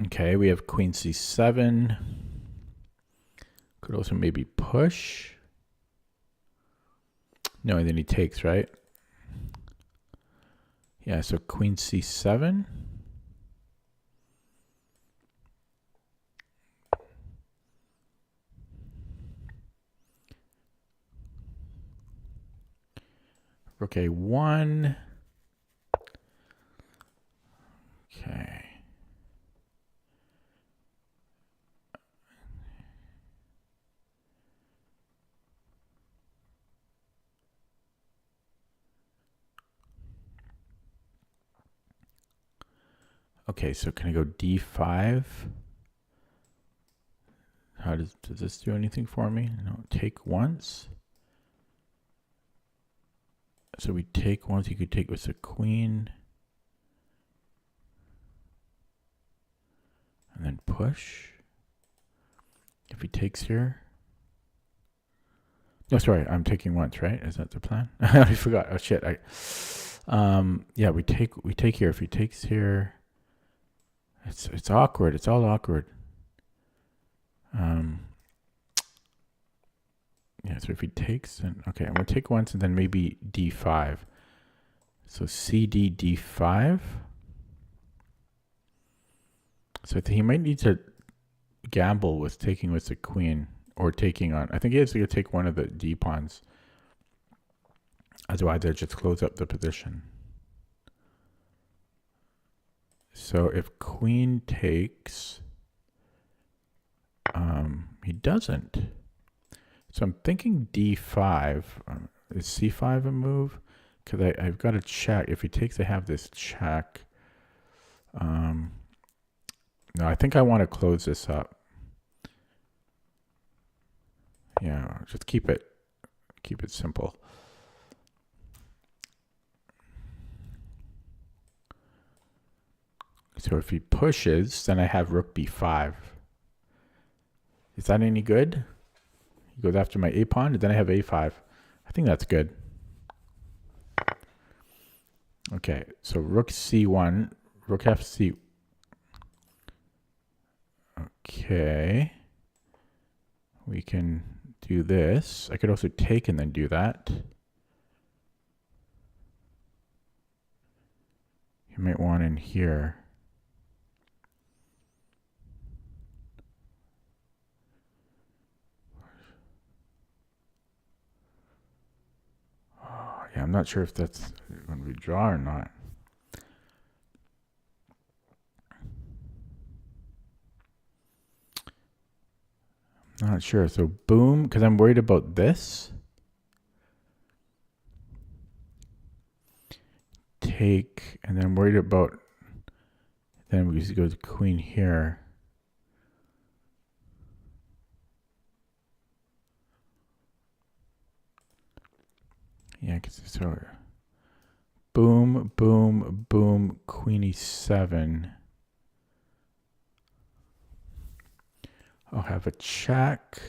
Okay, we have queen c7. Could also maybe push. No, and then he takes, right? Yeah, so queen c7. Rook a1. Okay. Okay, so can I go d5? How does this do anything for me? No, take once. So we take once. You could take with the queen. And then push. If he takes here. No, sorry, I'm taking once, right? Is that the plan? I forgot. Oh shit. Yeah, we take here. If he takes here, it's awkward. It's all awkward. Yeah, so if he takes, then okay, I'm gonna take once and then maybe d5. So cd d5. So I think he might need to gamble with taking with the queen or taking on. I think he has to take one of the d pawns. Otherwise, I just close up the position. So if queen takes, he doesn't. So I'm thinking d5. Is c5 a move? Because I've got to check. If he takes, I have this check. No, I think I want to close this up. Yeah, just keep it simple. So if he pushes, then I have rook b5. Is that any good? He goes after my a pawn, and then I have a5. I think that's good. Okay, so rook c1, rook fc. Okay. We can do this. I could also take and then do that. You might want in here. Oh, yeah, I'm not sure if that's going to be draw or not. Not sure. So boom, because I'm worried about this. Take, and then I'm worried about, then we just go to queen here. Yeah, because so boom, boom, boom, queen e7. I'll have a check.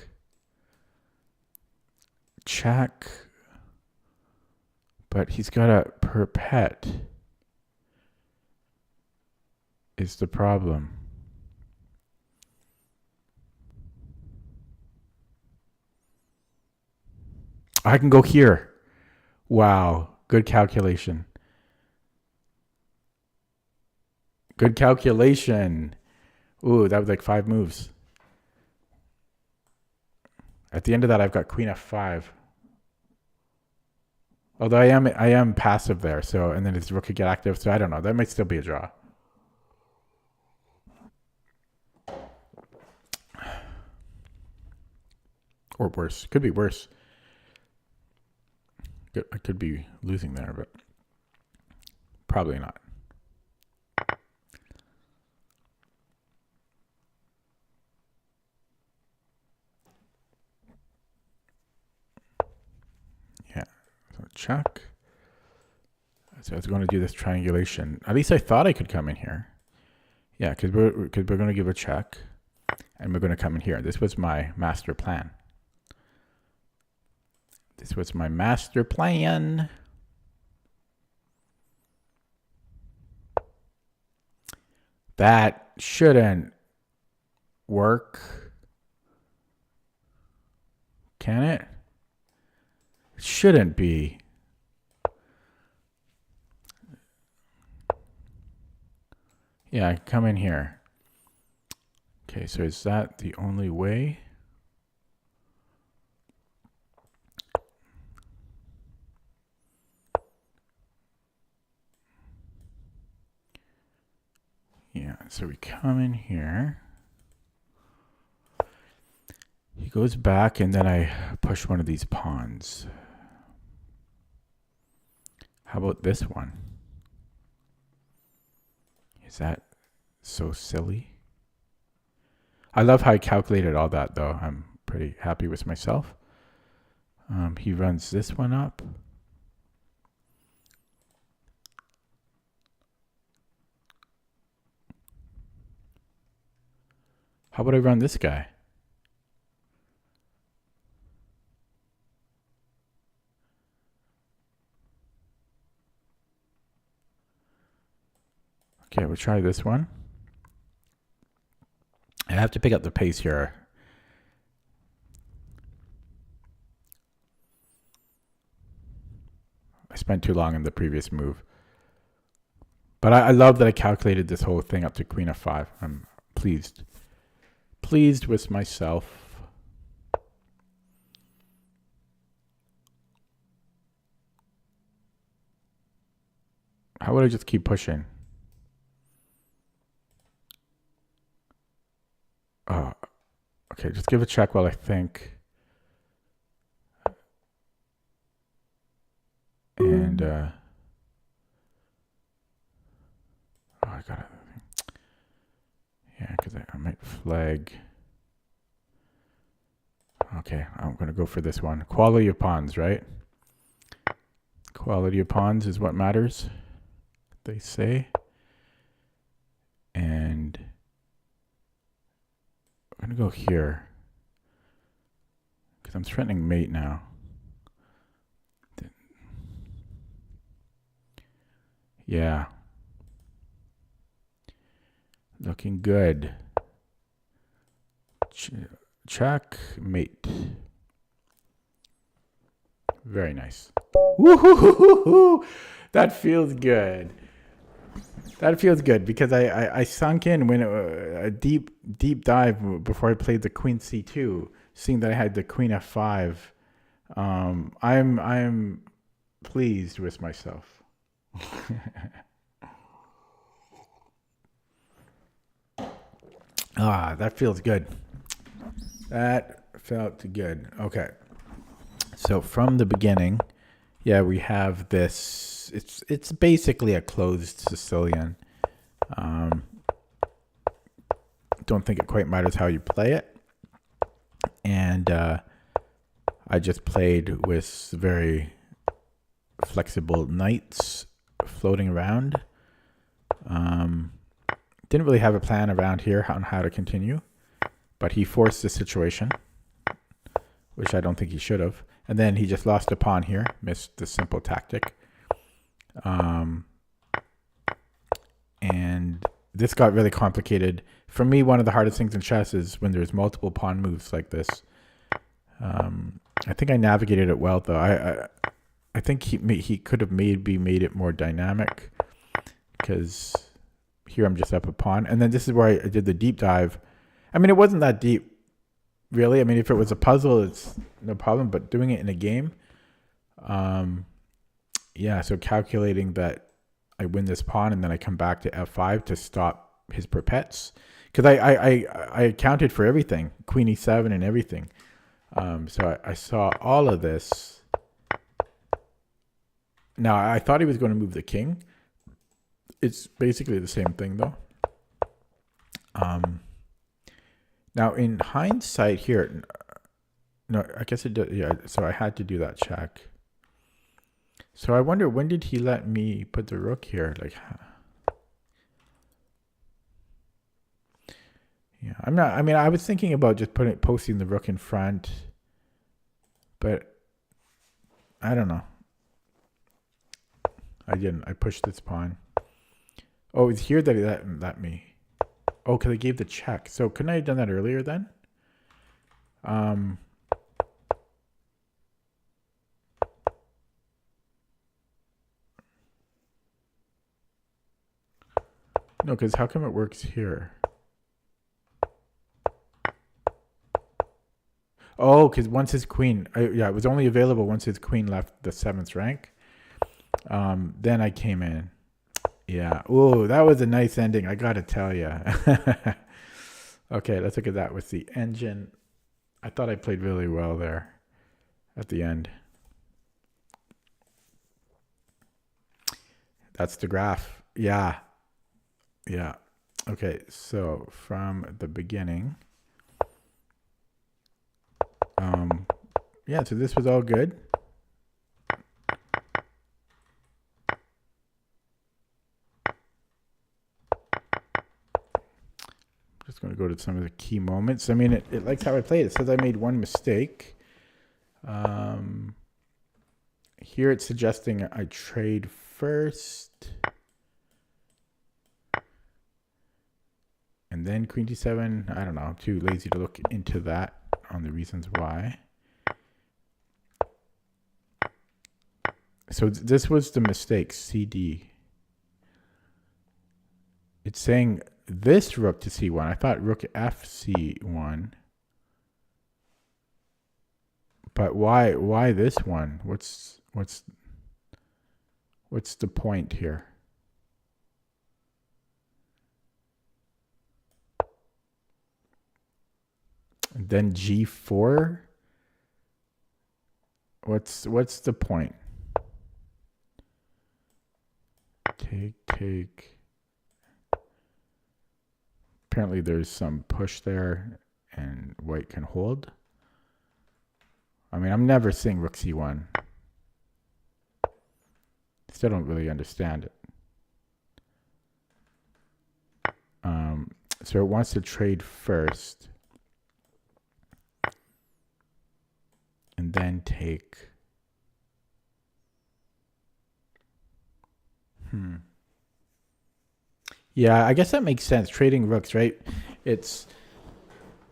Check. But he's got a perpet. Is the problem. I can go here. Wow. Good calculation. Good calculation. Ooh, that was like 5 moves. At the end of that, I've got queen f5. Although I am passive there, so, and then his rook could get active, so I don't know. That might still be a draw. Or worse. Could be worse. I could be losing there, but probably not. Yeah. So check. So I was going to do this triangulation. At least I thought I could come in here. Yeah, because we're going to give a check, and we're going to come in here. This was my master plan. This was my master plan. That shouldn't work. Can it? It shouldn't be. Yeah, come in here. Okay, so is that the only way? Yeah, so we come in here. He goes back, and then I push one of these pawns. How about this one? Is that so silly? I love how I calculated all that, though. I'm pretty happy with myself. He runs this one up. How about I run this guy? Okay, we'll try this one. I have to pick up the pace here. I spent too long in the previous move. But I love that I calculated this whole thing up to queen f5. I'm pleased. Pleased with myself. How would I just keep pushing? Oh, okay, just give a check while I think. And, oh, I got it. Yeah, because I might flag. Okay, I'm going to go for this one. Quality of pawns, right? Quality of pawns is what matters, they say. And I'm going to go here because I'm threatening mate now. Yeah. Looking good. Checkmate. Very nice. Woo-hoo-hoo-hoo-hoo! That feels good. That feels good because I sunk in when a deep dive before I played the Queen C2, seeing that I had the Queen F5. I'm pleased with myself. That feels good. That felt good. Okay. So from the beginning, yeah, we have this. It's basically a closed Sicilian. Don't think it quite matters how you play it. And I just played with very flexible knights floating around. Didn't really have a plan around here on how to continue, but he forced the situation, which I don't think he should have. And then he just lost a pawn here, missed the simple tactic. And this got really complicated. For me, one of the hardest things in chess is when there's multiple pawn moves like this. I think I navigated it well, though. I think he could have maybe made it more dynamic, because here I'm just up a pawn. And then this is where I did the deep dive. I mean, it wasn't that deep, really. I mean, if it was a puzzle, it's no problem. But doing it in a game, yeah, so calculating that I win this pawn and then I come back to F5 to stop his perpets. Because I accounted for everything, Queen E7 and everything. So I saw all of this. Now, I thought he was going to move the king. It's basically the same thing, though. Now, in hindsight here, no, I guess it did. Yeah, so I had to do that check. So I wonder, when did he let me put the rook here? Like, yeah, I'm not. I mean, I was thinking about just posting the rook in front, but I don't know. I didn't. I pushed this pawn. Oh, it's here that he let me. Oh, because I gave the check. So couldn't I have done that earlier then? No, because how come it works here? Oh, because once his queen, yeah, it was only available once his queen left the 7th rank. Then I came in. Yeah. Oh, that was a nice ending, I gotta tell you. Okay, let's look at that with the engine. I thought I played really well there at the end. That's the graph. Yeah. Yeah. Okay, so from the beginning, yeah, so this was all good. Just going to go to some of the key moments. I mean, it likes how I played. It says I made one mistake. Here it's suggesting I trade first. And then Queen D7. I don't know. I'm too lazy to look into that on the reasons why. So this was the mistake, CD. It's saying this rook to C1. I thought rook FC1. But why this one? What's the point here? And then G4? What's the point? Take. Apparently there's some push there and white can hold. I mean, I'm never seeing rook C1. Still don't really understand it. So it wants to trade first. And then take. Yeah, I guess that makes sense. Trading rooks, right? It's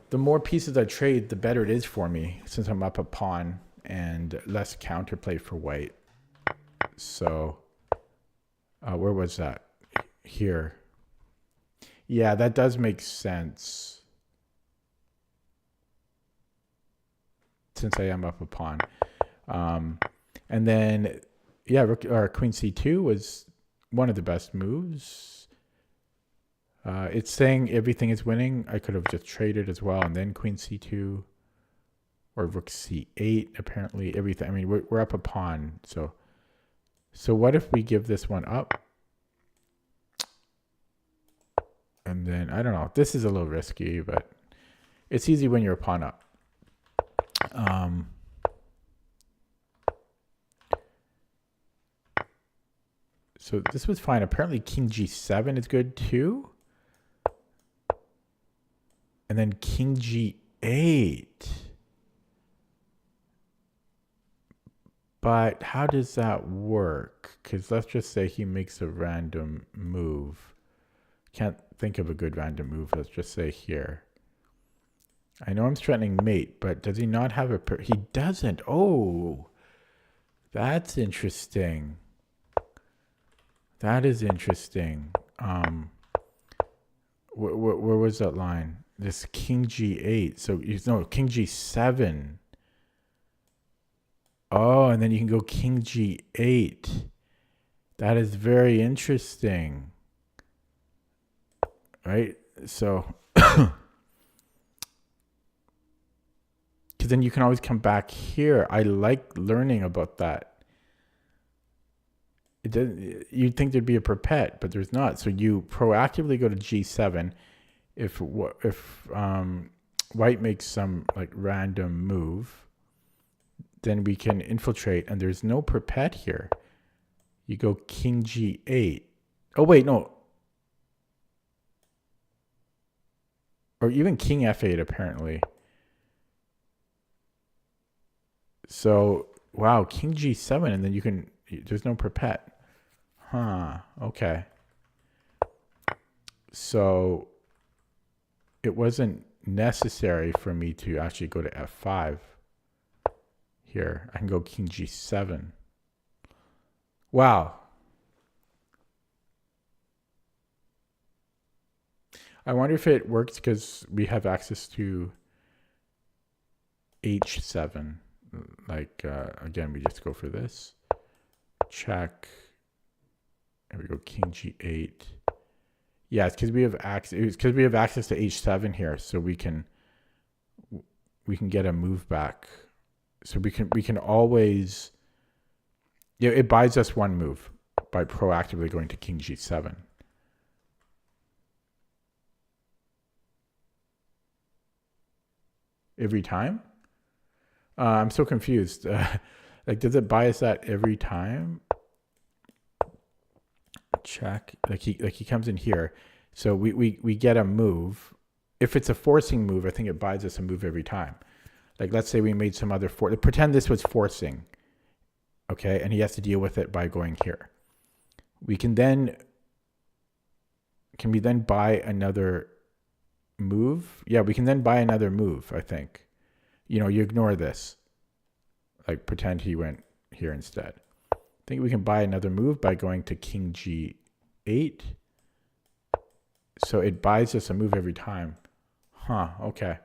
the more pieces I trade, the better it is for me since I'm up a pawn and less counterplay for white. So, where was that? Here. Yeah, that does make sense since I am up a pawn. And then, yeah, rook or queen c2 was one of the best moves. It's saying everything is winning. I could have just traded as well, and then queen c2 or rook c8. Apparently, everything. I mean, we're up a pawn. So what if we give this one up? And then I don't know. This is a little risky, but it's easy when you're a pawn up. So this was fine. Apparently, king g7 is good too. And then king g8. But how does that work? Because let's just say he makes a random move. Can't think of a good random move. Let's just say here. I know I'm threatening mate, but does he not have a... He doesn't. Oh, that's interesting. That is interesting. Where was that line? This king g8. So, no, king g7. Oh, and then you can go king g8. That is very interesting. Right? So, because then you can always come back here. I like learning about that. It doesn't, you'd think thered be a perpet, but there's not. So you proactively go to g7. If white makes some like random move, then we can infiltrate, and there's no perpet here. You go king g8. Oh wait, no. Or even king f8 apparently. So wow, king g7, and then you can. There's no perpet. Huh. Okay. So it wasn't necessary for me to actually go to f5 here. I can go king g7. Wow. I wonder if it works because we have access to h7. Like, again, we just go for this. Check. There we go, king g8. Yeah, it's because we have access. It's because we have access to h7 here, so we can get a move back. So we can always. Yeah, it buys us one move by proactively going to king g7. Every time? I'm so confused. Like, does it buy us that every time? Check. Like he comes in here, so we get a move. If it's a forcing move, I think it buys us a move every time. Like, let's say we made some other pretend this was forcing, okay, and he has to deal with it by going here. We can then buy another move? Yeah, we can then buy another move. I think, you ignore this. Like, pretend he went here instead. I think we can buy another move by going to king g8. So it buys us a move every time. Huh, okay.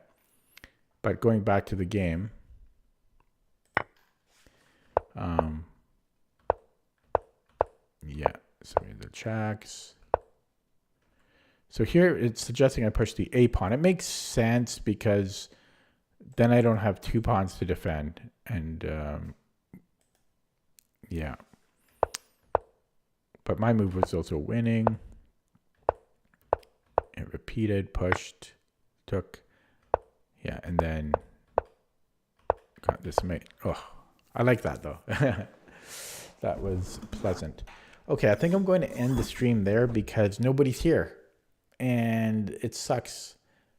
But going back to the game. Yeah, so we have the checks. So here it's suggesting I push the a pawn. It makes sense because then I don't have two pawns to defend. And yeah. But my move was also winning. It repeated, pushed, took. Yeah, and then got this mate. Oh, I like that though. That was pleasant. Okay, I think I'm going to end the stream there because nobody's here. And it sucks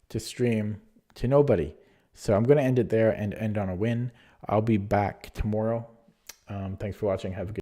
to stream to nobody. So I'm going to end it there and end on a win. I'll be back tomorrow. Thanks for watching. Have a good